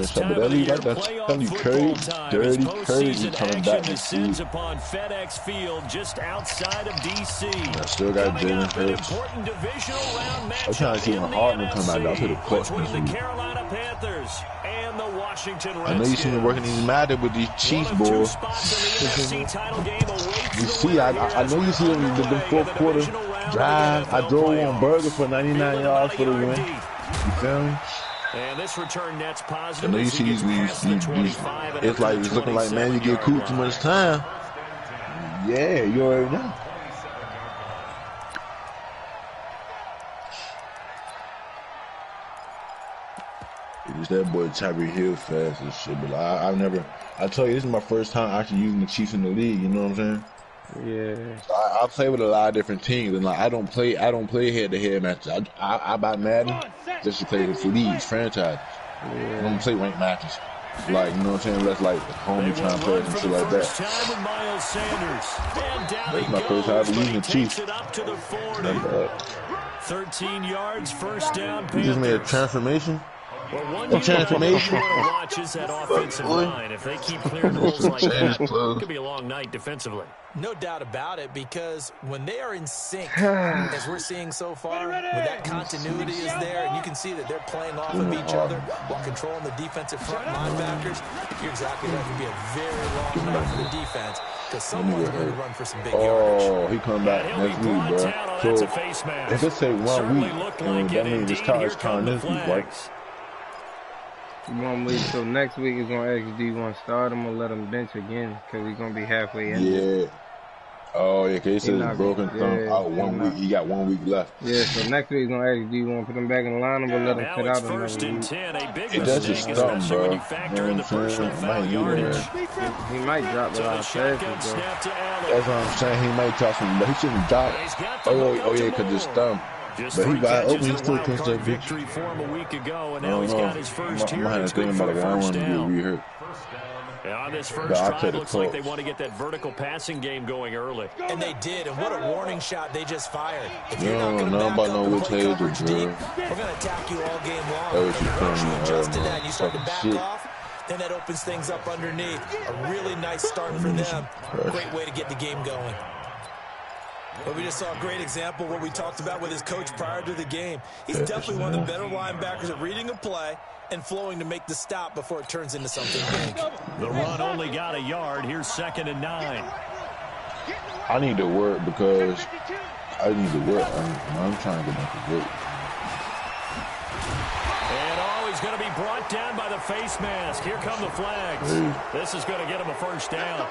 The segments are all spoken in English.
last time of the year playoff football time as postseason action descends upon FedEx Field just outside of D.C. Still got Coming Jalen up, an Hurts. important divisional round I'm trying to matchup see in when the Hartman come back. I'll put a NFC cut between this the week. Carolina Panthers and the Washington Redskins. I know you see me working these Madden with these Chiefs, One of two boy. spots in the NFC title game awaits You the see, winner I here know you see them the fourth quarter drive. I drove on Burger for 99 yards for the win. You feel me? And this return net's positive. I know you see these, it's like, it's looking like, man, you get cool too much time. Yeah, you already know. It's that boy Tyreek Hill fast as shit, but I tell you, this is my first time actually using the Chiefs in the league, you know what I'm saying? Yeah. So I play with a lot of different teams, and like I don't play head-to-head matches. I buy Madden just to play for these franchises. Yeah. I don't play ranked matches. Like, you know what I'm saying? That's like homie trying to play and shit like that. That's my first time ever using the Chiefs. 13 yards, first down. You just made a transformation? A transformation. Watches that offensive line. If they keep clearing holes like that, it could be a long night defensively. No doubt about it, because when they are in sync, as we're seeing so far, when that continuity is there, and you can see that they're playing off of each other while controlling the defensive front linebackers, you're exactly right. It could be a very long night for the defense, because someone's going to run for some big yardage. Oh, he come back next week, bro. So, if it say 1 week, that means it's time this week, right? 1 week, so next week is going to ask you, do you want to start him or let him bench again? Because he's going to be halfway in. Yeah. Oh, yeah, because he said it's broken thumb. Out 1 week. He got 1 week left. Yeah, so next week he's going to ask you, do you want to put him back in the lineup or let him sit out another week? That's just thumb, bro. You know what I'm saying? He might drop a lot of passes, bro. That's what I'm saying. He might drop some, but he shouldn't drop. Oh, yeah, because it's thumb. But he got open, he still pinched that victory for him a week ago, and I now don't he's know. got his first here. I It's good for a first down. Hurt. And on this first drive, looks like they want to get that vertical passing game going early. And they did, and what a warning shot they just fired. If you're not going to back about up no and play coverage deep, we're going to attack you all game long. That was just Once you adjust to that and you start to fucking back shit. off, then that opens things up underneath. A really nice start for them. Great way to get the game going. But we just saw a great example of what we talked about with his coach prior to the game. He's definitely one of the better linebackers at reading a play and flowing to make the stop before it turns into something big. The run only got a yard. Here's 2nd and 9. I need to work because I'm trying to get back to work. And he's going to be brought down by the face mask. Here come the flags. This is going to get him a first down.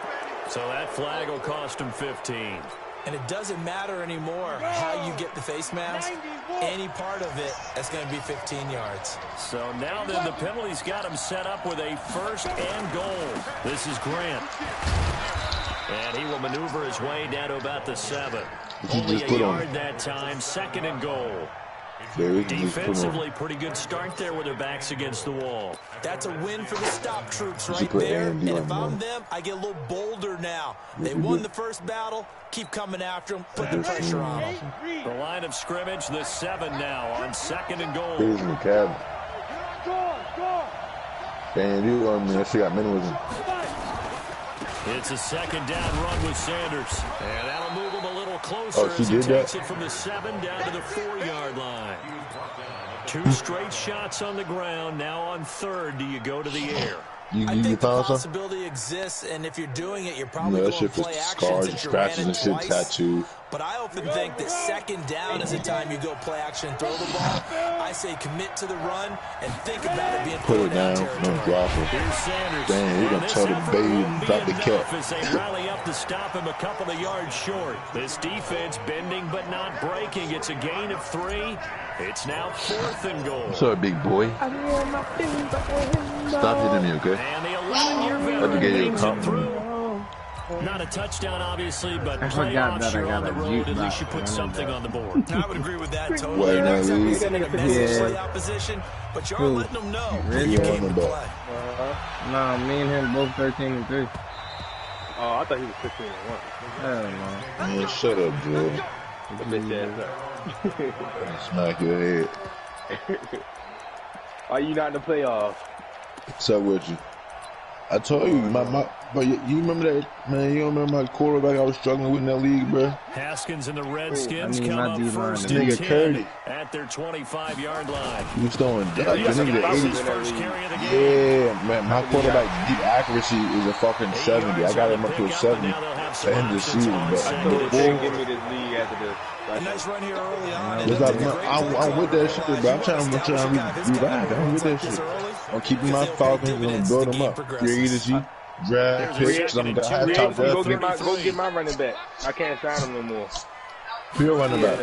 So that flag will cost him 15. And it doesn't matter anymore how you get the face mask. Any part of it, that's going to be 15 yards. So now then the penalty's got him set up with a 1st and goal. This is Grant. And he will maneuver his way down to about the 7. Only a yard that time, 2nd and goal. Defensively, pretty good start there with their backs against the wall. That's a win for the stop troops right there. And if I'm them, I get a little bolder now. They won the first battle. Keep coming after them. Put the pressure on them. The line of scrimmage, the 7 now on 2nd and goal. He's in the cabin. Damn, you on me. She got minimalism. It's a 2nd down run with Sanders. And that'll move him a little closer as he takes it from the 7 down to the 4-yard line. 2 straight shots on the ground. Now on 3rd, do you go to the air? I think the possibility exists, and if you're doing it, you're probably going to play action since you ran it twice. But I often think that 2nd down is the time you go play action and throw the ball. I say commit to the run and think about it being put it down, don't drop it. Damn, you're going to tell the baby and drop the cat. As they rally up to stop him a couple of yards short. This defense bending but not breaking. It's a gain of 3. It's now 4th and goal. What's up, big boy? Stop hitting me, okay? And the 11-year veteran makes it through. Not a touchdown, obviously, but playoffs, you're on the road. At least you put something on the board. I would agree with that totally. You're not exactly sending a message to the opposition, but you are letting them know you came to play. Nah, me and him both 13 and 3. Oh, I thought he was 15 and 1. Hell no. Man, shut up, Joe. Bitch ass up. Smack your head. Why you not in the playoffs? What's up with you? I told you, but you remember that, man, you don't remember my quarterback I was struggling with in that league, bro? Haskins and the Redskins come up first and nigga 10 Curdy at their 25-yard line. He was throwing the nigga 80. First carry of the game. Yeah, man, my quarterback deep accuracy is a fucking 70. I got him up to a 70 at the end of the season, but give me this league after this. A nice run here early on. I'm with that shit, bro. I'm trying to revive. I'm with that shit. I'm keeping my Falcons and I'm build them up. Free agency, draft picks. I'm gonna have top go get my running back. I can't sign him no more. Pure running back.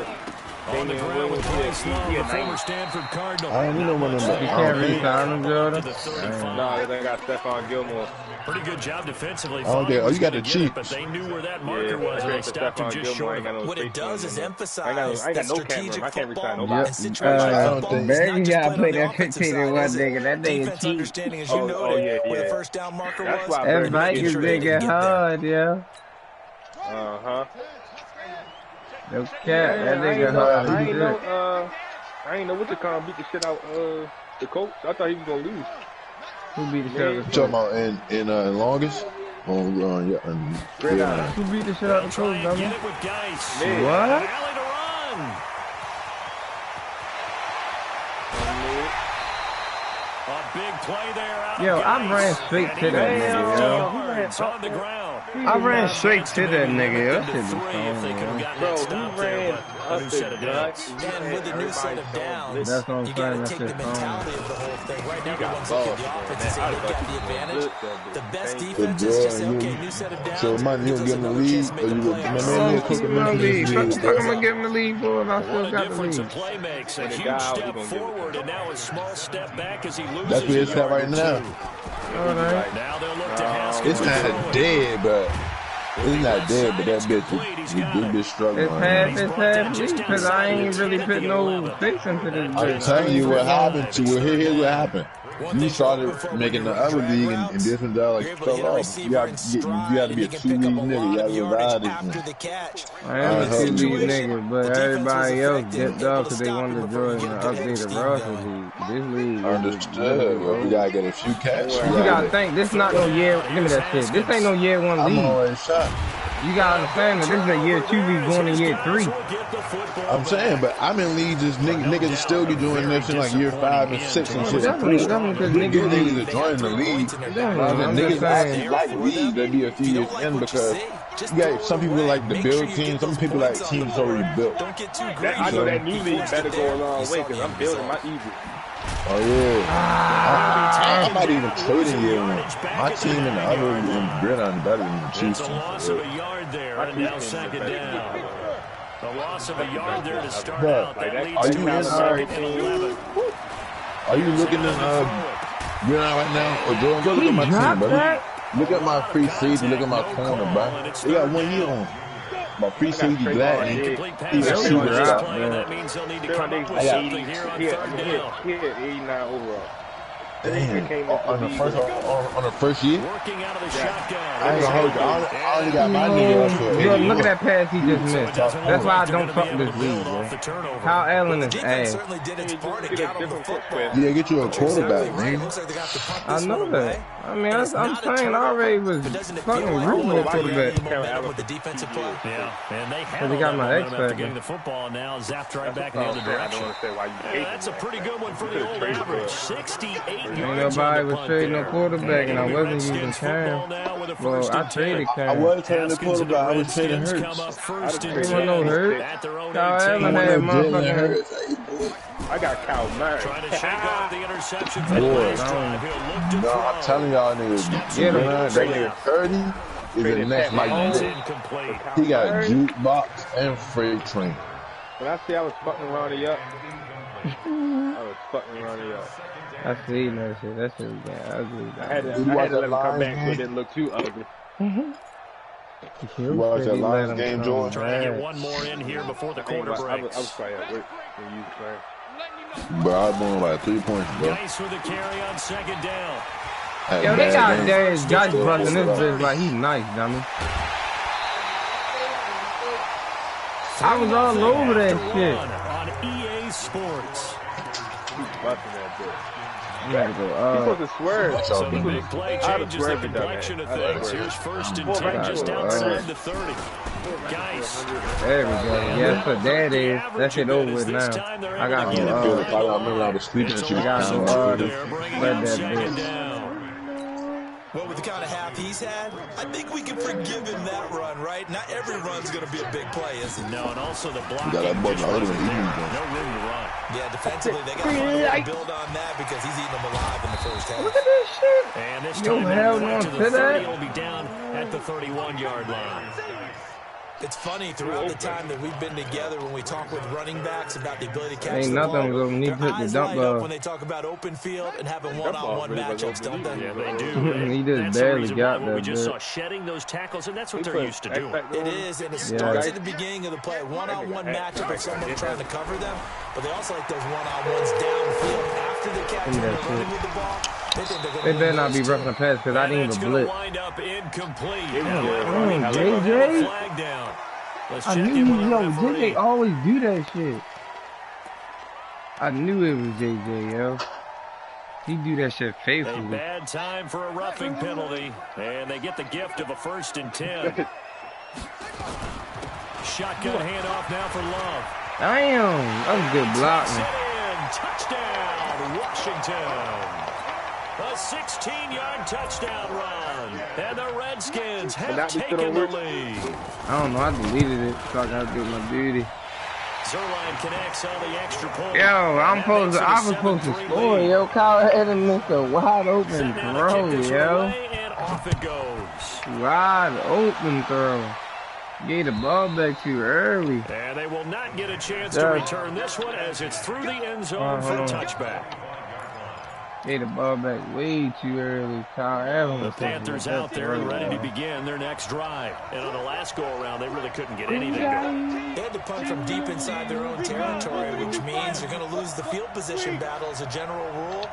On the ground with Bryce Love, the former Stanford Cardinal. I don't need no running back. You can't resign him, Jordan. No, they got Stephon Gilmore. Pretty good job defensively. Oh, you got the Chiefs. But they knew where that marker was, and they stopped him just short. What it does is emphasize I got no strategic football and situational football. Maybe you gotta play that 15-1 nigga. That nigga cheap. Understanding, as you noted, where the first down marker was. That Vikings nigga hard, yeah. No cap, that nigga hard. I ain't know what to call beat the shit out the coach. I thought he was gonna lose. Who beat the shit out of the Talking about in longest? Yeah. Who beat the shit out of the coach, dummy? What? A big play there. Yo, I ran straight to that nigga, yo. On the ground. I ran straight to that nigga. That shit was Bro, he ran up the nuts. And with the new set of downs, that's what I'm you saying. got to take the mentality of the whole thing. Right now, everyone's looking at the offense and saying they've got the advantage. The best defense is just say, okay, new set of downs. So, man, you don't give him the lead, or you would, man, keep him in the lead. I'm gonna give him the lead for it. I still got the lead. Play makes a huge step forward, and now a small step back as he loses. That's where it's at right now. All right. Now they'll look to Haskins. It's not dead, but it's not dead, but that bitch struggling. It's half because I ain't really put no fix into this bitch. I'm telling you what happened to it. Here's what happened. You started making the other league and different dollars fell off. You got to be a 2-league nigga. You got to ride this. I am a 2-league nigga, but everybody else dipped off because they wanted to join the updated roster league. This league. Understood, bro. You got to get a few catches. You got to think, this not no year. Give me that shit. This ain't no year 1 league. I'm already shot. You gotta understand that this is a year 2 league going to year 3. I'm saying, but I'm in leagues just niggas still be doing this in like year 5 and 6 and shit. Definitely because niggas are joining the league. Niggas actually like leagues that be a few years in because you got some people like the build teams, some people like teams already built. I know that new league better go a long way because I'm building my easy. Oh yeah, I might even trade in year 1. My team and the other one better than the Chiefs. It's a loss of a yard there, and now second down. A loss of a yard there to start out. That leads to a second and 11. Are you looking at Green right now? Or Jordan, go look at my team, bro. Look at my free safety. Look at my corner, bro. They got 1 year on. My free safety glad he's a super out. That means they'll need to come up with something here on third down. He had 89 overall. Damn, on the first year? Working out of the shotgun. I ain't gonna hold you. I only got my nigga. Look at that pass he just missed. That's why I don't fuck this league, bro. Kyle Allen is ass. Yeah, get you a quarterback, man. I know that. I mean, I'm saying I already was fucking rooting with quarterback. Yeah, and they have got my X after getting the football now. Zap right back in the other direction. That's a pretty good one for the old average. 68 yards. Ain't nobody was trading no quarterback, and I wasn't using Cam. Well, I traded Cam. I was trading the quarterback. I was trading Hurts. There wasn't no Hurts. Kyle Allen had motherfucking. I got Kyle Murray. Trying to shake off the interception. No, I'm telling y'all niggas, that nigga 30 is the next Mike Dick. He got a jukebox and freight train. When I say I was fucking Ronnie up, I was fucking Ronnie up. I see that shit. That shit was ugly. I had to let him come back so it didn't look too ugly. You watch that Lions game, Jordan? Trying to get one more in here before the quarter breaks. I was probably at work when you was playing. Bro, I was doing like 3 points, bro. Nice with the carry on second down. Yo, they got Darius Geis busting this bitch like he nice, dummy. I was all over that shit. On EA Sports. He's busting that bitch. I'm gonna go He's supposed to swerve. So the big play changes the complexion of things. Here's 1st and 10 just outside the 30. Guys. There we go. Yeah, so that is. That shit over with now. I got no I was sleeping and I got no let that bitch. Well, with the kind of half he's had, I think we can forgive him that run, right? Not every run's going to be a big play, is it? No, and also the blocking. No room to run. Yeah, defensively, they got to find a way to build on that because he's eating them alive in the first half. Look at this shit. And this time, right to the 30, he'll be down at the 31-yard line. It's funny, throughout the time that we've been together, when we talk with running backs about the ability to catch ain't the nothing ball, gonna need their to eyes dump light up when they talk about open field and having one-on-one matchups, don't they? Yeah, they do. He just barely got that. We just saw shedding those tackles, and that's what they're used to doing. It is, and it starts at the beginning of the play. One-on-one matchup of someone trying to cover them, but they also like those one-on-ones downfield after the catch when they're running with the ball. They better not be roughing the pass because I didn't even blitz. JJ? I knew, JJ always do that shit. I knew it was JJ, yo. He do that shit faithfully. A bad time for a roughing penalty, and they get the gift of a 1st and 10. Shotgun handoff now for Love. Damn, that was good blocking. Touchdown, Washington. A 16-yard touchdown run, and the Redskins have taken the lead. I don't know, I deleted it, so I gotta do my duty. Zerline connects on the extra point. Yo, I was supposed to score, yo. Kyle had him miss a wide open throw, yo. And off it goes. Wide open throw. Gave the ball back too early. And they will not get a chance to return this one as it's through the end zone for a touchback. Gave the ball back way too early. The Panthers out there and ready to begin their next drive. And on the last go-around, they really couldn't get anything going. They had to punt from deep inside their own territory, which means they're going to lose the field position battle as a general rule.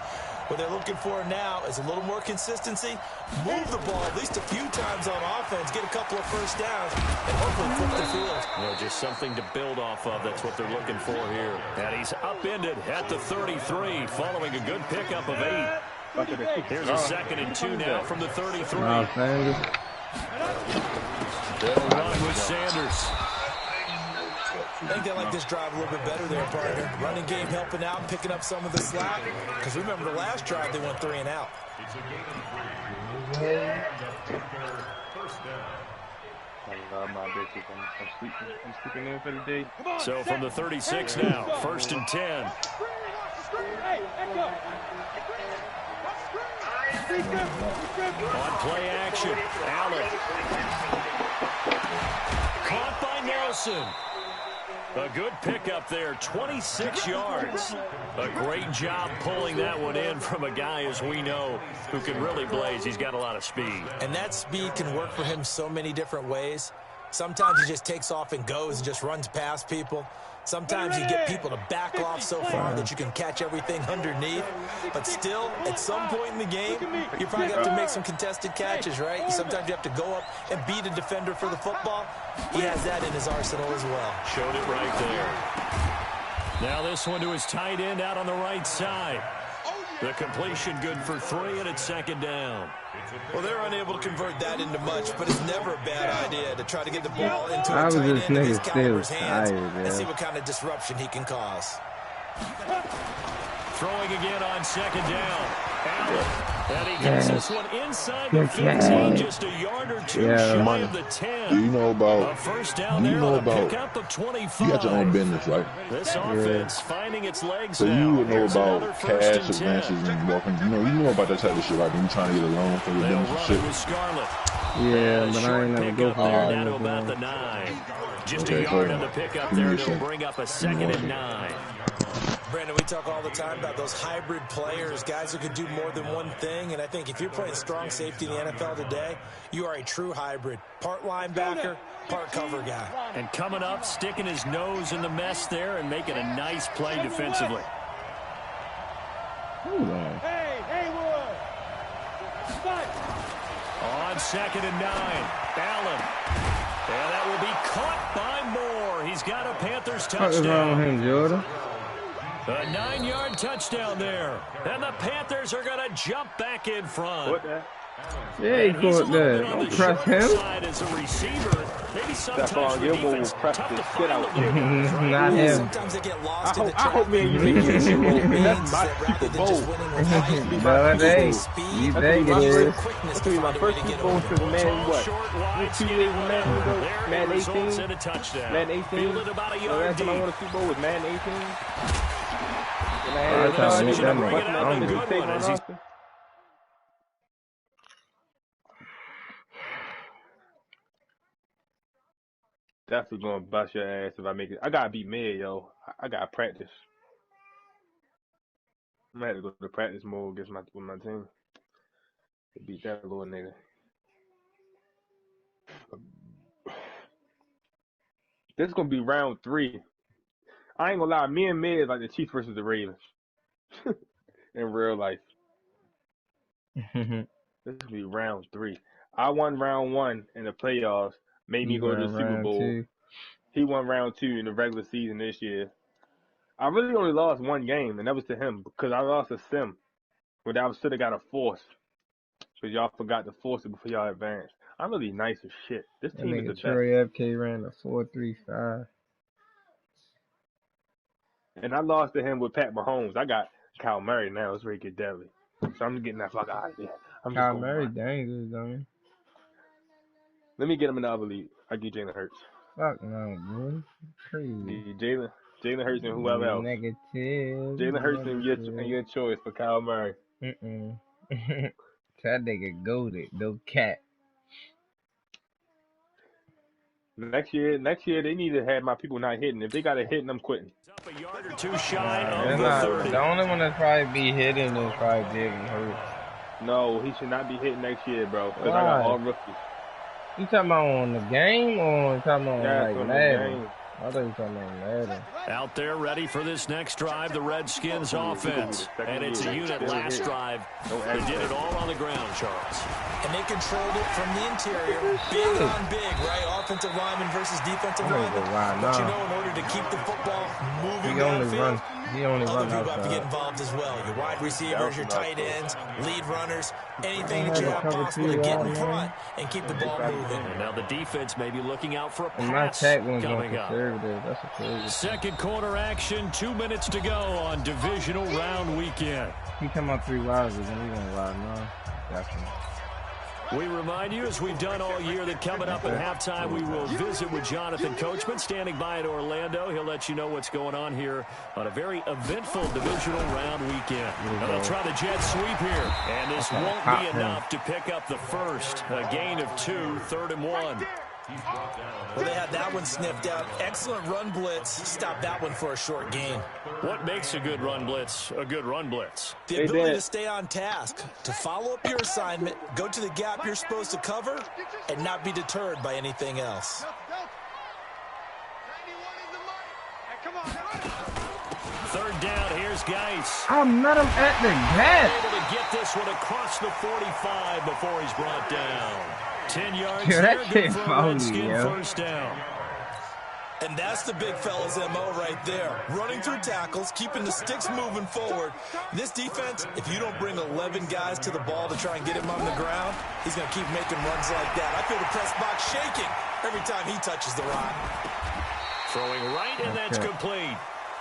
What they're looking for now is a little more consistency, move the ball at least a few times on offense, get a couple of first downs, and hopefully flip the field. You know, just something to build off of. That's what they're looking for here. And he's upended at the 33, following a good pickup of 8. Here's a 2nd and 2 now from the 33. They'll run with Sanders. I think they like this drive a little bit better there, partner. Running game helping out, picking up some of the slack. Because remember, the last drive, they went 3 and out. I'm sleeping in for the day. So from the 36 now, 1st and 10. On play action, Allen. Caught by Nelson. A good pickup there, 26 yards. A great job pulling that one in from a guy, as we know, who can really blaze. He's got a lot of speed. And that speed can work for him so many different ways. Sometimes he just takes off and goes and just runs past people. Sometimes you get people to back off so far that you can catch everything underneath. But still, at some point in the game, you probably have to make some contested catches, right? Sometimes you have to go up and beat a defender for the football. He has that in his arsenal as well. Showed it right there. Now this one to his tight end out on the right side. The completion good for 3, and it's 2nd down. Well, they're unable to convert that into much, but it's never a bad idea to try to get the ball into a tight end of his caliber's hands and see what kind of disruption he can cause. Throwing again on 2nd down. Allen. And he gets this one inside the 15, just a yard or 2 shy of the 10. Do you know about? A first down there on a pickup of 25. You got your own business, right? This offense finding its legs so now. You would know about cash advances and walking. You know about that type of shit, right? When you're trying to get a loan for your business and shit. Yeah, but I ain't never go for that. Down to about the 9. Just a yard on the pickup there, and it'll bring up a 2nd and 9. Brandon, we talk all the time about those hybrid players, guys who can do more than one thing, and I think if you're playing strong safety in the NFL today, you are a true hybrid. Part linebacker, part cover guy. And coming up, sticking his nose in the mess there and making a nice play defensively. Hey, Wood! On 2nd and 9, Allen. And that will be caught by Moore. He's got a Panthers touchdown. What's wrong with him, Jordan? A 9-yard touchdown there. And the Panthers are going to jump back in front. What that? Yeah, he caught that. Don't press him. As a receiver, maybe sometimes That's the defense press tough the to shit find out the little guys, right? Not him. Sometimes they get lost in the I hope me and you make it Super Bowl. That's my Super Bowl. But hey, you think it is. That's gonna be my first Super Bowl since man, what? 2 years with Madden ago? Madden 18? Madden 18? The last time I won a Super Bowl was Madden 18? And I had a definitely gonna bust your ass if I make it. I gotta beat mid, yo. I gotta practice. I'm gonna have to go to practice mode against with my team to beat that little nigga. This is gonna be round 3. I ain't gonna lie, me and mid is like the Chiefs versus the Ravens in real life. This will be round 3. I won round 1 in the playoffs. Made me go to the Super Bowl. 2. He won round 2 in the regular season this year. I really only lost 1 game, and that was to him because I lost a sim. But I should have got a force. Because y'all forgot to force it before y'all advanced. I'm really nice as shit. This team is the best. Troy FK ran a 4.35. And I lost to him with Pat Mahomes. I got Kyle Murray now. It's ready to get deadly. So I'm getting that fuck out of there. Kyle Murray dangerous, don't Let me get him in the other league. I get Jalen Hurts. Fuck no, boy. Crazy. Jalen Hurts and whoever else. Negative. Jalen Hurts and your choice for Kyle Murray. That nigga goated. No cat. Next year they need to have my people not hitting. If they got a hit, I'm quitting. Up a yard or 2 shy of the 30. The only one that's probably be hitting is probably Jalen Hurts. No, he should not be hitting next year, bro. Because I got all rookies. You talking about on the game or talking about like Madden? I thought you talking about Madden. Out there ready for this next drive, the Redskins offense. And it's a unit last drive that did it all on the ground, Charles. And they controlled it from the interior. Big on big, right? Offensive lineman versus defensive lineman. But you know, in order to keep the football moving downfield, other people have to get involved as well. Your wide receivers, your tight ends, lead runners, anything that you have possible to get in front and keep the ball moving. And now the defense may be looking out for a pass coming up. Second quarter action, 2 minutes to go on divisional round weekend. He come up 3 wides, then we gonna ride now. Definitely. We remind you, as we've done all year, that coming up at halftime, we will visit with Jonathan Coachman, standing by in Orlando. He'll let you know what's going on here on a very eventful divisional round weekend. Now they'll try the jet sweep here, and this won't be enough to pick up the first. A gain of 2, 3rd and 1. Well, they had that one sniffed out. Excellent run blitz. Stop that one for a short gain. What makes a good run blitz a good run blitz? The ability to stay on task, to follow up your assignment, go to the gap you're supposed to cover, and not be deterred by anything else. Third down, here's Geis. I met him at the gap. Able to get this one across the 45 before he's brought down. 10 yards there, good for a Redskin first down. And that's the big fella's MO right there. Running through tackles, keeping the sticks moving forward. This defense, if you don't bring 11 guys to the ball to try and get him on the ground, he's going to keep making runs like that. I feel the press box shaking every time he touches the rock. Throwing right, and that's complete.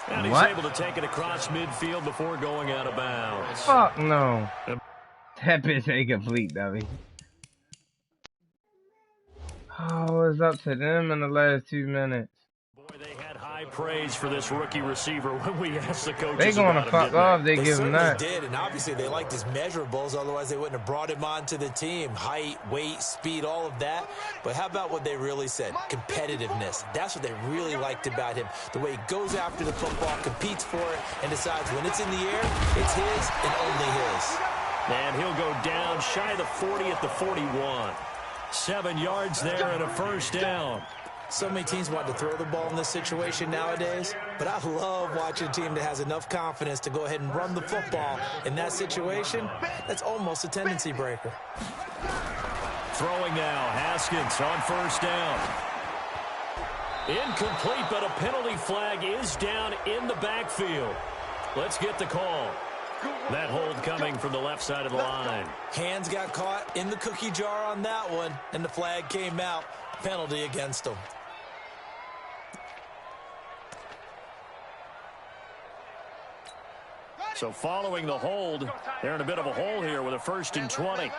And he's able to take it across midfield before going out of bounds. Fuck no. That bitch ain't complete, dummy. Oh, it's up to them in the last 2 minutes. Boy, they had high praise for this rookie receiver when we asked the coaches. They going to fuck off. They give him that. They did, and obviously they liked his measurables. Otherwise, they wouldn't have brought him onto the team. Height, weight, speed, all of that. But how about what they really said? Competitiveness. That's what they really liked about him. The way he goes after the football, competes for it, and decides when it's in the air, it's his and only his. And he'll go down shy of the 40 at the 41. 7 yards there and a first down. So many teams want to throw the ball in this situation nowadays, but I love watching a team that has enough confidence to go ahead and run the football. In that situation, that's almost a tendency breaker. Throwing now, Haskins on first down. Incomplete, but a penalty flag is down in the backfield. Let's get the call. That hold coming from the left side of the line. Hands got caught in the cookie jar on that one, and the flag came out. Penalty against them. So following the hold, they're in a bit of a hole here with a 1st and 20.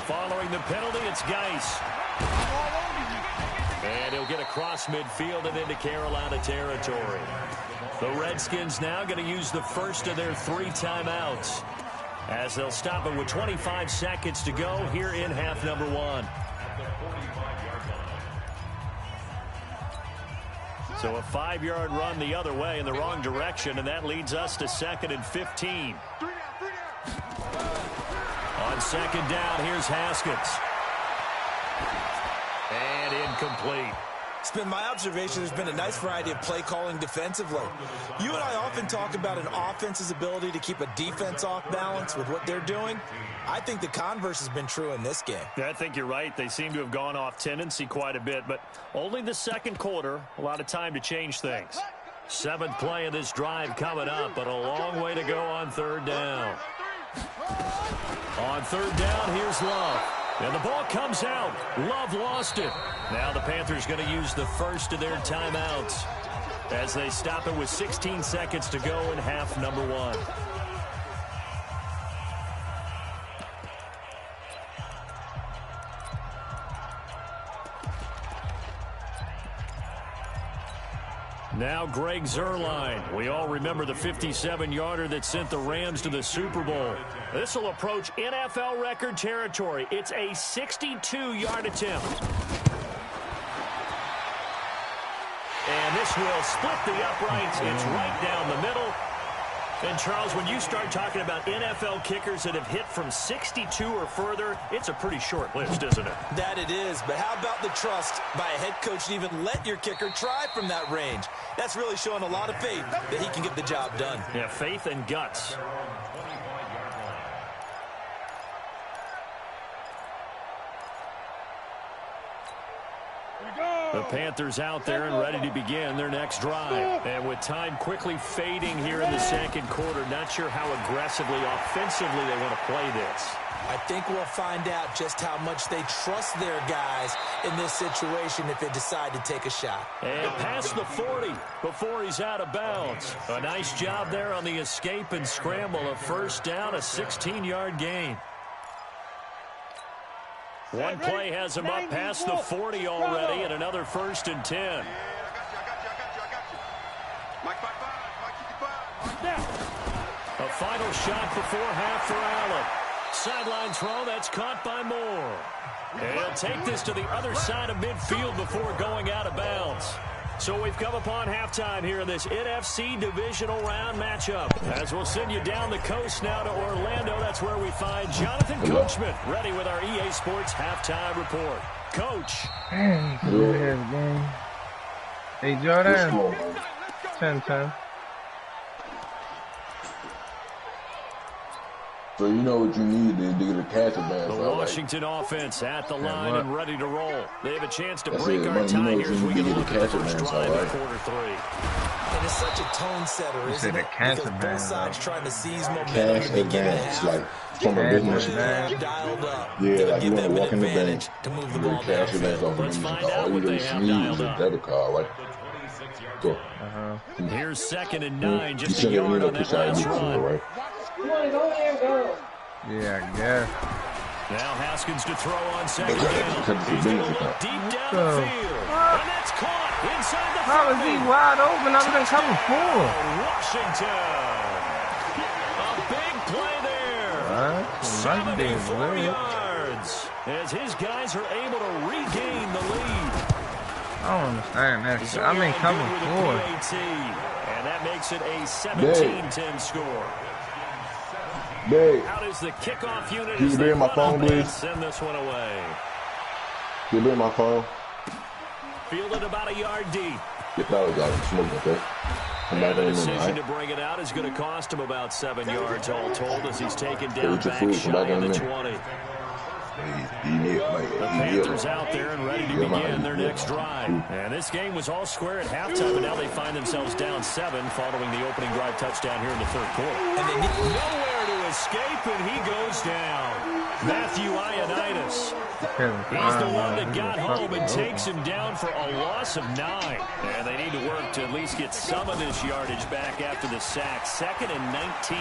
Following the penalty, it's Geis. And he'll get across midfield and into Carolina territory. The Redskins now going to use the first of their 3 timeouts, as they'll stop it with 25 seconds to go here in half number 1. So a 5-yard run the other way in the wrong direction, and that leads us to 2nd and 15. On 2nd down, here's Haskins. And incomplete. It's been my observation there's been a nice variety of play calling defensively. You and I often talk about an offense's ability to keep a defense off balance with what they're doing. I think the converse has been true in this game. Yeah, I think you're right. They seem to have gone off tendency quite a bit, but only the 2nd quarter, a lot of time to change things. 7th play of this drive coming up, but a long way to go on 3rd down. On 3rd down, here's Love. And the ball comes out. Love lost it. Now the Panthers going to use the first of their timeouts as they stop it with 16 seconds to go in half number 1. Now Greg Zuerlein. We all remember the 57-yarder that sent the Rams to the Super Bowl. This will approach NFL record territory. It's a 62-yard attempt. And this will split the uprights. It's right down the middle. And, Charles, when you start talking about NFL kickers that have hit from 62 or further, it's a pretty short list, isn't it? That it is, but how about the trust by a head coach to even let your kicker try from that range? That's really showing a lot of faith that he can get the job done. Yeah, faith and guts. The Panthers out there and ready to begin their next drive. And with time quickly fading here in the 2nd quarter, not sure how aggressively, offensively they want to play this. I think we'll find out just how much they trust their guys in this situation if they decide to take a shot. And past the 40 before he's out of bounds. A nice job there on the escape and scramble. A 1st down, a 16-yard gain. One play has him up past the 40 already, and another 1st and 10. A final shot before half for Allen. Sideline throw, that's caught by Moore. And he'll take this to the other side of midfield before going out of bounds. So we've come upon halftime here in this NFC divisional round matchup. As we'll send you down the coast now to Orlando, that's where we find Jonathan Coachman ready with our EA Sports halftime report. Coach. Hey, Jordan. 10-10. So you know what you need to get a cash advance. The Washington offense at the line and ready to roll. They have a chance to break our tie here as we get a look at the first drive of quarter 3. And it's such a tone setter, isn't it? Because both sides trying to seize momentum cash to begin advance, like from a business. Dialed up. Yeah, like you want to walk in the bank, to move the you ball get a cash advance off Let's of find them. out All you what really they have need dialed is a up. debit card, right? Go. Here's 2nd and 9, just You a send an yard email on to that side last somewhere, run. right? Yeah, I guess. Now Haskins to throw on 2nd down. He's going to look deep down the field. And that's caught inside the 50. How is he wide open? I've been coming forward. Washington. A big play there. 74 yards. As his guys are able to regain the lead. I don't understand that shit. I've been coming forward. And that makes it a 17-10 score. Babe, How does the kickoff unit can you bring my phone, please? Send this one away. Can you bring my phone? Fielded about a yard deep. Get that was out smoking, okay? I'm And back the in a decision minute, to right? bring it out is going to cost him about 7 yards all told as he's taken down with your back food, shy come back of in a the minute. 20. The Panthers out there and ready to begin their next drive. And this game was all square at halftime, and now they find themselves down 7 following the opening drive touchdown here in the third quarter. And they need nowhere to escape, and he goes down. Matthew Ioannidis. He's the one that got home and takes him down for a loss of 9. And they need to work to at least get some of this yardage back after the sack. 2nd and 19.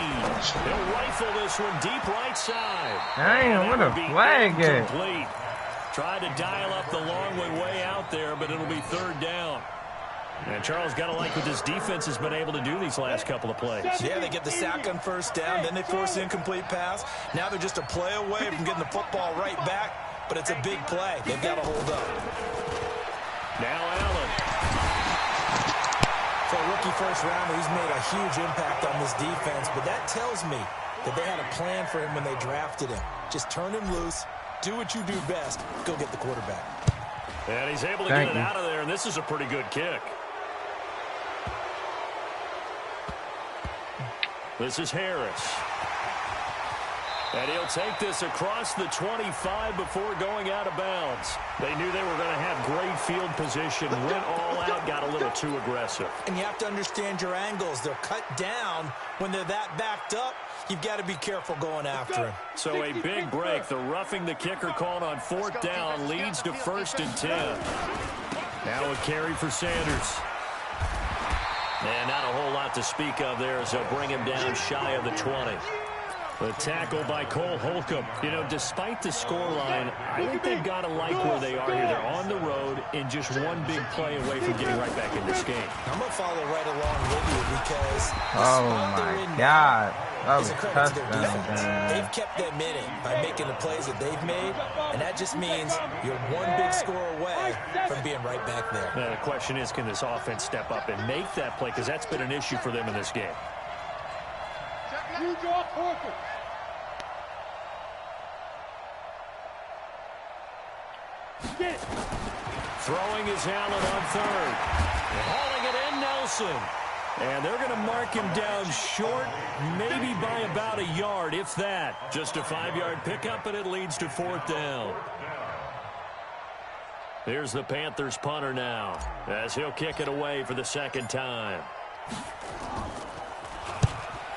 They'll rifle this one deep right side. Damn, what a flag is. Tried to dial up the long way out there, but it'll be 3rd down. And Charles, got to like what this defense has been able to do these last couple of plays. Yeah, they get the sack on 1st down, then they force the incomplete pass. Now they're just a play away from getting the football right back, but it's a big play. They've got to hold up. Now Allen. For a rookie first rounder, he's made a huge impact on this defense, but that tells me that they had a plan for him when they drafted him. Just turn him loose, do what you do best, go get the quarterback. And he's able to get it out of there, and this is a pretty good kick. This is Harris. And he'll take this across the 25 before going out of bounds. They knew they were going to have great field position, went all out, got a little too aggressive. And you have to understand your angles. They're cut down when they're that backed up. You've got to be careful going after him. So a big break. The roughing the kicker called on 4th down leads to 1st and 10. Now a carry for Sanders. And not a whole lot to speak of there as they'll bring him down shy of the 20. The tackle by Cole Holcomb. You know, despite the scoreline, I think they've got to like where they are here. They're on the road and just one big play away from getting right back in this game. I'm going to follow right along with you because oh my God. That was a credit to their defense. They've kept them in it by making the plays that they've made, and that just means you're one big score away from being right back there. Now, the question is, can this offense step up and make that play? Because that's been an issue for them in this game. Throwing is Allen on 3rd. Hauling it in, Nelson. And they're going to mark him down short, maybe by about a yard, if that. Just a 5-yard pickup, and it leads to 4th down. Here's the Panthers punter now, as he'll kick it away for the 2nd time.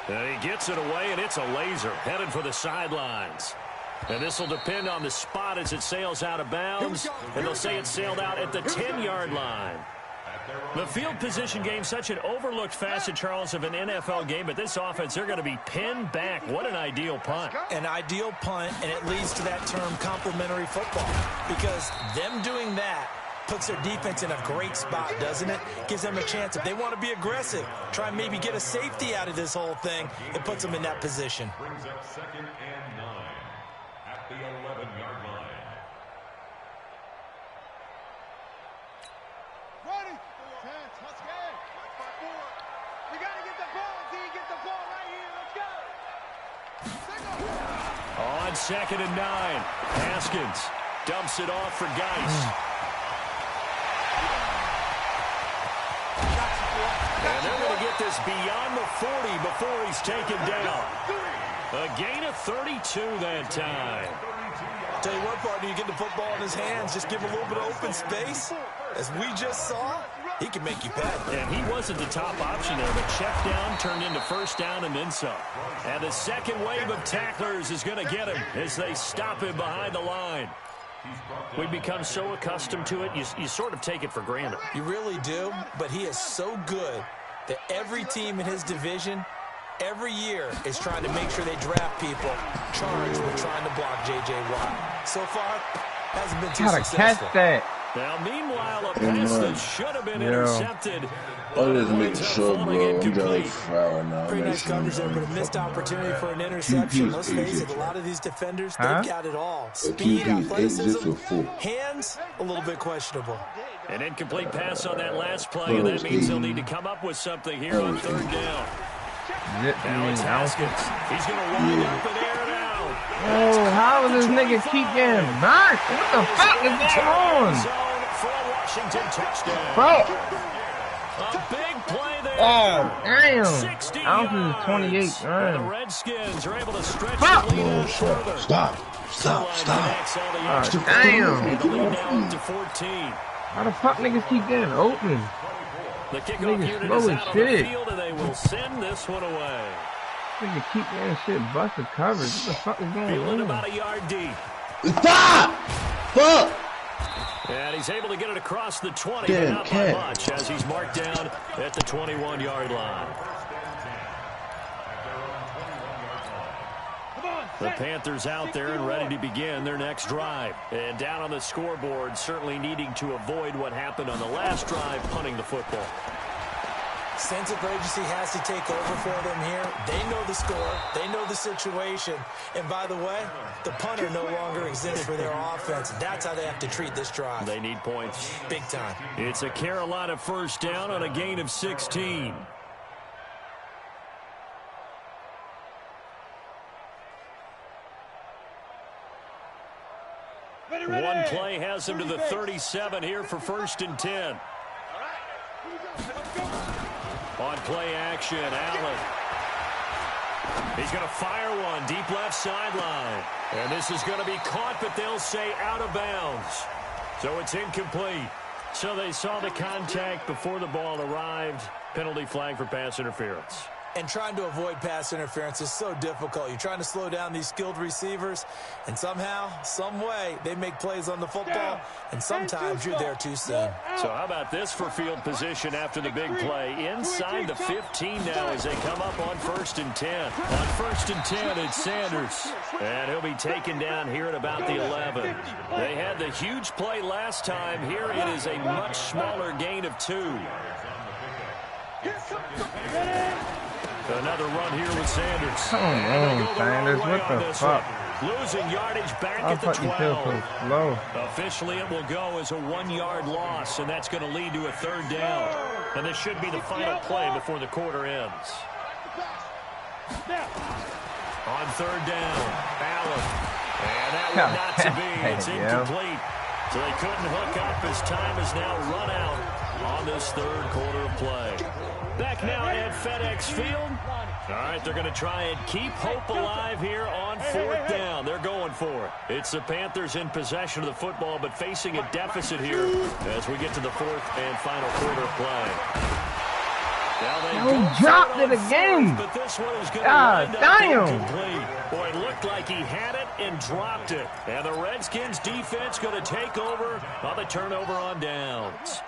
And he gets it away, and it's a laser, headed for the sidelines. And this will depend on the spot as it sails out of bounds. And they'll say it sailed out at the 10-yard line. The field position game, such an overlooked facet, Charles, of an NFL game. But this offense, they're going to be pinned back. What an ideal punt. An ideal punt, and it leads to that term complementary football. Because them doing that puts their defense in a great spot, doesn't it? Gives them a chance. If they want to be aggressive, try and maybe get a safety out of this whole thing, it puts them in that position. Brings up 2nd and 9 at the 11-yard line. Ready? 10, let's go. We got to get the ball, D. Get the ball right here. Let's go. On 2nd and 9, Haskins dumps it off for Geis. And they're going to get this beyond the 40 before he's taken down. A gain of 32 that time. Tell you what, partner, you get the football in his hands, just give him a little bit of open space. As we just saw, he can make you pay. And he wasn't the top option there, but check down turned into 1st down and then some. And the second wave of tacklers is going to get him as they stop him behind the line. We've become so accustomed to it, you sort of take it for granted. You really do, but he is so good that every team in his division, every year, is trying to make sure they draft people charged with trying to block J.J. Watt. So far, hasn't been too successful. Catch that. Now, meanwhile, a pass that should have been intercepted. Oh, just make sure, bro. We got a foul now. Pretty nice coverage there, but a missed opportunity for an interception. Let's face it, a lot of these defenders, they've got it all. Speed, athleticism, hands, a little bit questionable. An incomplete pass on that last play, and that means they'll need to come up with something here on 3rd down. Now it's Haskins. He's going to wind up and air it out. Oh, how does this nigga keep getting knocked? What the fuck is going on? For a Washington touchdown. Bro. A big play there. Oh, damn. 60 Ounces yards. 28. And the Redskins are able to stretch the lead out further. Stop. Stop. Damn. The lead now up to 14. How the fuck niggas keep getting open? The kickoff Niggas unit slow is as out on the shit. field, and they will send this one away. Niggas keep getting shit busted coverage. What the fuck is going Fielding on? about a yard deep. Stop! Fuck! And he's able to get it across the 20, Damn, but not cat. by much, as he's marked down at the 21-yard line. The Panthers out there and ready to begin their next drive. And down on the scoreboard, certainly needing to avoid what happened on the last drive, punting the football. Sense of urgency has to take over for them here. They know the score. They know the situation. And by the way, the punter no longer exists for their offense. That's how they have to treat this drive. They need points. Big time. It's a Carolina first down on a gain of 16. One play has him to the 37 here for 1st and 10. On play action, Allen. He's going to fire one deep left sideline. And this is going to be caught, but they'll say out of bounds. So it's incomplete. So they saw the contact before the ball arrived. Penalty flag for pass interference. And trying to avoid pass interference is so difficult. You're trying to slow down these skilled receivers, and somehow, some way, they make plays on the football, and sometimes you're there too soon. So how about this for field position after the big play? Inside the 15 now as they come up on 1st and 10. On 1st and 10, it's Sanders. And he'll be taken down here at about the 11. They had the huge play last time. Here it is a much smaller gain of 2. Another run here with Sanders. Come on, Sanders. What the fuck? Losing yardage back How at the fuck you feel 12. so slow? Officially, it will go as a 1-yard loss, and that's going to lead to a 3rd down. And this should be the final play before the quarter ends. On 3rd down, Allen. And that one not to be. It's incomplete. So they couldn't hook up as time is now run out on this 3rd quarter of play. Back now at FedEx Field. All right, they're going to try and keep hope alive here on 4th down. They're going for it. It's the Panthers in possession of the football, but facing a deficit here as we get to the 4th and final quarter of play. He dropped it again. But this one is going to God wind up damn. incomplete. Boy, it looked like he had it and dropped it. And the Redskins defense going to take over on the turnover on downs.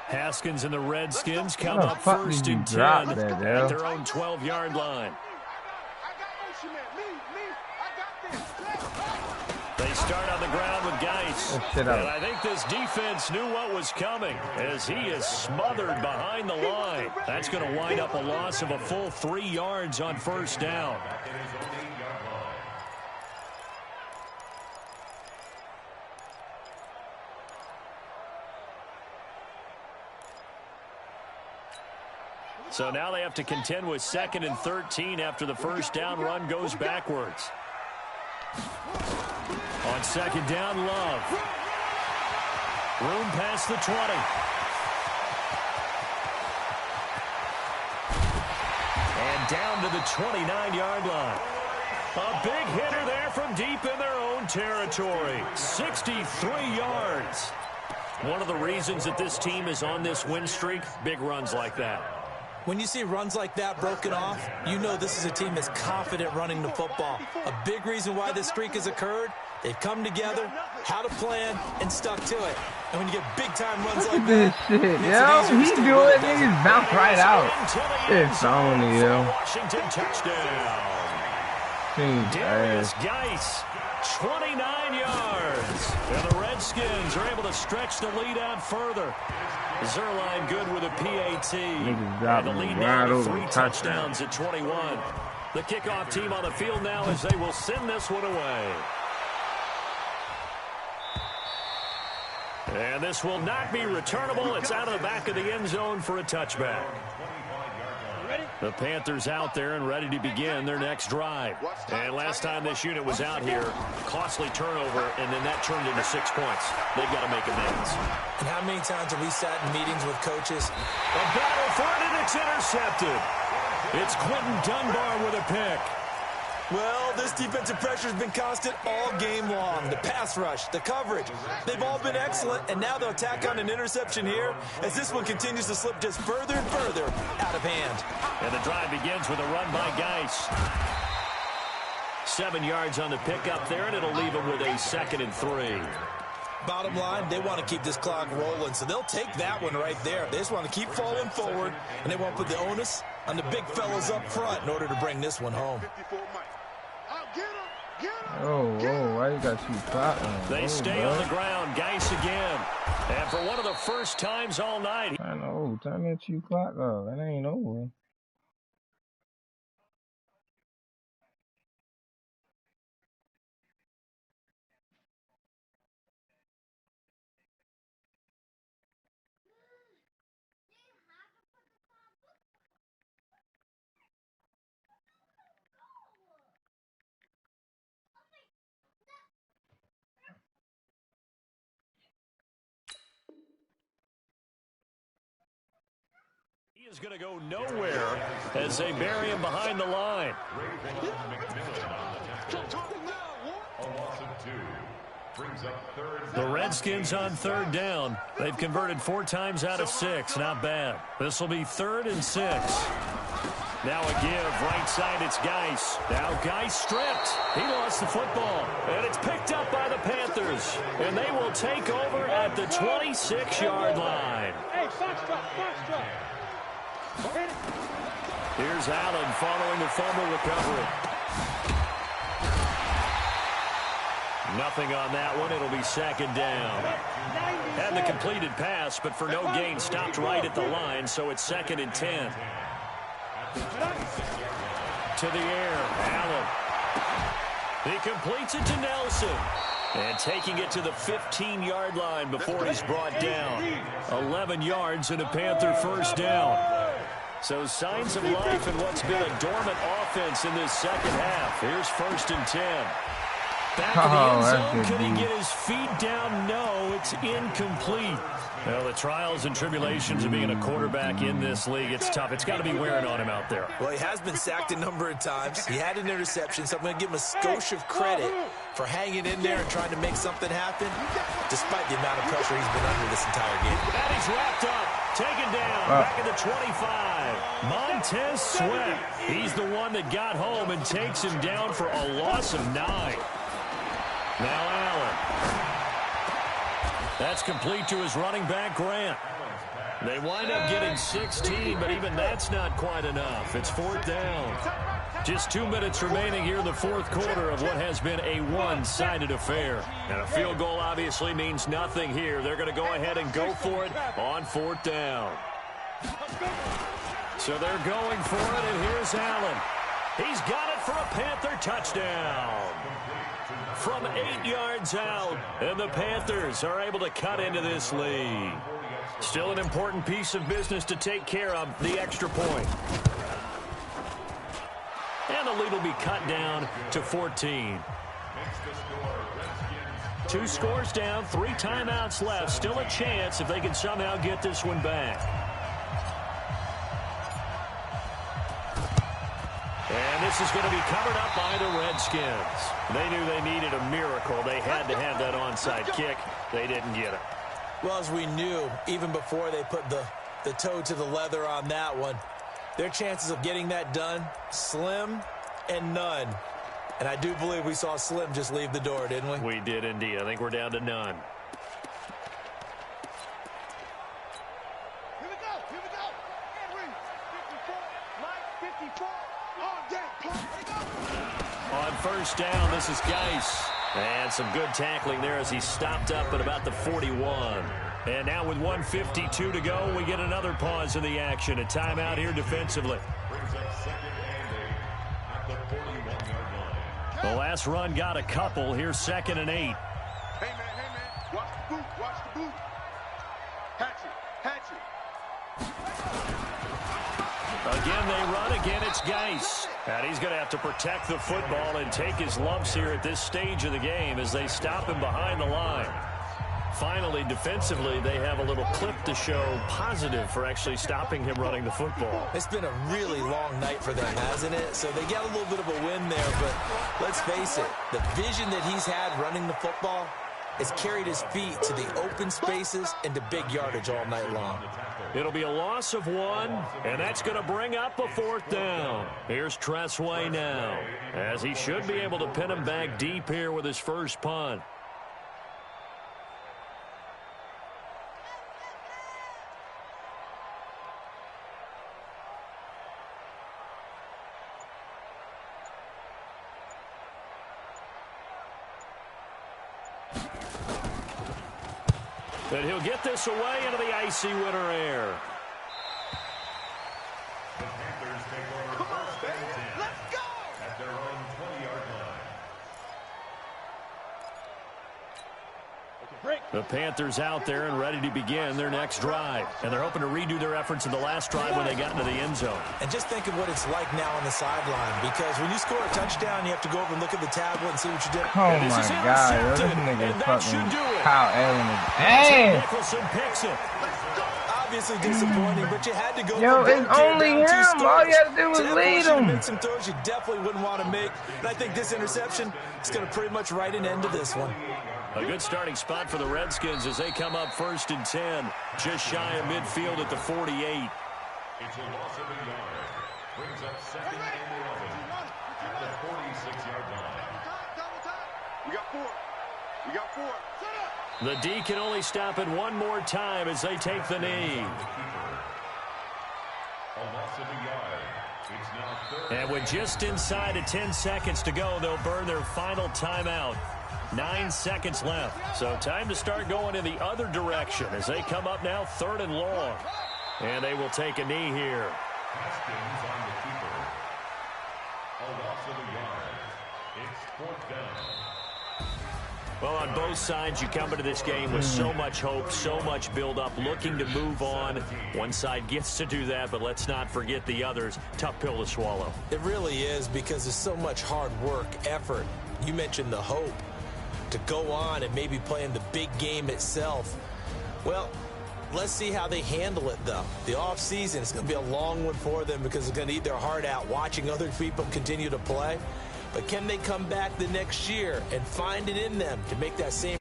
Haskins and the Redskins come up 1st and 10 at their own 12-yard line. They start on the ground with Geis. And I think this defense knew what was coming as he is smothered behind the line. That's going to wind up a loss of a full 3 yards on 1st down. So now they have to contend with 2nd and 13 after the 1st down run goes backwards. On 2nd down, Love. Room past the 20. And down to the 29-yard line. A big hitter there from deep in their own territory. 63 yards. One of the reasons that this team is on this win streak, big runs like that. When you see runs like that broken off, you know this is a team that's confident running the football. A big reason why this streak has occurred, they've come together, had a plan, and stuck to it. And when you get big-time runs like that, shit, yo, he do it, niggas bounce right out. It's only, yo. Washington touchdown. Darius Geis, 29 yards. And the Redskins are able to stretch the lead out further. Zerline good with a PAT. And the lead now to 3 touchdowns at 21. The kickoff team on the field now as they will send this one away. And this will not be returnable. It's out of the back of the end zone for a touchback. The Panthers out there and ready to begin their next drive. And last time this unit was out here, costly turnover, and then that turned into 6 points. They've got to make amends. And how many times have we sat in meetings with coaches? A battle for it, and it's intercepted. It's Quentin Dunbar with a pick. Well, this defensive pressure has been constant all game long. The pass rush, the coverage, they've all been excellent, and now they'll tack on an interception here as this one continues to slip just further and further out of hand. And the drive begins with a run by Geis. 7 yards on the pickup there, and it'll leave them with a 2nd and 3. Bottom line, they want to keep this clock rolling, so they'll take that one right there. They just want to keep falling forward, and they won't put the onus on the big fellas up front in order to bring this one home. Oh, why you got you clock on? They stay on the ground. Geis again. And for one of the first times all night. I know. Time that you clock off. That ain't over. He is going to go nowhere as they bury him behind the line. The Redskins on 3rd down. They've converted 4 times out of 6. Not bad. This will be 3rd and 6. Now a give. Right side, it's Geis. Now Geis stripped. He lost the football. And it's picked up by the Panthers. And they will take over at the 26-yard line. Here's Allen following the fumble recovery. Nothing on that one. It'll be 2nd down. Had the completed pass, but for no gain, stopped right at the line, so it's 2nd and 10. To the air, Allen. He completes it to Nelson. And taking it to the 15-yard line before he's brought down. 11 yards and a Panther first down. So signs of life in what's been a dormant offense in this second half. Here's 1st and 10. Back to the end zone. Could he get his feet down? No, it's incomplete. Well, the trials and tribulations of being a quarterback in this league, it's tough. It's got to be wearing on him out there. Well, he has been sacked a number of times. He had an interception, so I'm going to give him a skosh of credit for hanging in there and trying to make something happen, despite the amount of pressure he's been under this entire game. And he's wrapped up, taken down, back at the 25. Montez Sweat, he's the one that got home and takes him down for a loss of 9. Now Allen. That's complete to his running back, Grant. They wind up getting 16, but even that's not quite enough. It's 4th down. Just 2 minutes remaining here in the 4th quarter of what has been a one-sided affair. And a field goal obviously means nothing here. They're going to go ahead and go for it on 4th down. So they're going for it, and here's Allen. He's got it for a Panther touchdown. From 8 yards out, and the Panthers are able to cut into this lead. Still an important piece of business to take care of, the extra point. And the lead will be cut down to 14. 2 scores down, 3 timeouts left. Still a chance if they can somehow get this one back. And this is going to be covered up by the Redskins. They knew they needed a miracle. They had to have that onside kick. They didn't get it. Well, as we knew, even before they put the toe to the leather on that one, their chances of getting that done, slim and none. And I do believe we saw Slim just leave the door, didn't we? We did indeed. I think we're down to none. Here we go. And 54, all day. On 1st down, this is Geis. And some good tackling there as he stopped up at about the 41. And now with 1:52 to go, we get another pause in the action. A timeout here defensively. The last run got a couple. Here's 2nd and 8. Hey, man. Watch the boot. Hatch it. Again, they run. Again, it's Geis. And he's going to have to protect the football and take his lumps here at this stage of the game as they stop him behind the line. Finally, defensively, they have a little clip to show positive for actually stopping him running the football. It's been a really long night for them, hasn't it? So they got a little bit of a win there, but let's face it, the vision that he's had running the football has carried his feet to the open spaces and to big yardage all night long. It'll be a loss of 1, and that's going to bring up a 4th down. Here's Tressway now, as he should be able to pin him back deep here with his first punt. And he'll get this away into the icy winter air. The Panthers take over first and 10. Let's go! At their own 20-yard line. The Panthers out there and ready to begin their next drive. And they're hoping to redo their efforts in the last drive when they got into the end zone. And just think of what it's like now on the sideline, because when you score a touchdown, you have to go over and look at the tablet and see what you did. Oh my God, yo, this nigga fucking Kyle Allen is ass. Nicholson picks it. Obviously disappointing, but you had to go. Yo, it's only him. All you had to do was lead him. Make some throws you definitely wouldn't want to make. And I think this interception is going to pretty much write an end to this one. A good starting spot for the Redskins as they come up 1st and 10. Just shy of midfield at the 48. It's a loss of a yard. Brings up 2nd and 11 at the 46-yard line. We got 4. We got 4. The D can only stop it one more time as they take the knee. A loss of a yard. It's now 3rd. And with just inside of 10 seconds to go, they'll burn their final timeout. 9 seconds left. So time to start going in the other direction as they come up now 3rd and long. And they will take a knee here. Haskins on the keeper. A loss of a yard. It's 4th down. Well, on both sides, you come into this game with so much hope, so much build-up, looking to move on. One side gets to do that, but let's not forget the others. Tough pill to swallow. It really is, because there's so much hard work, effort. You mentioned the hope to go on and maybe play in the big game itself. Well, let's see how they handle it, though. The offseason is going to be a long one for them because they're going to eat their heart out watching other people continue to play. But can they come back the next year and find it in them to make that same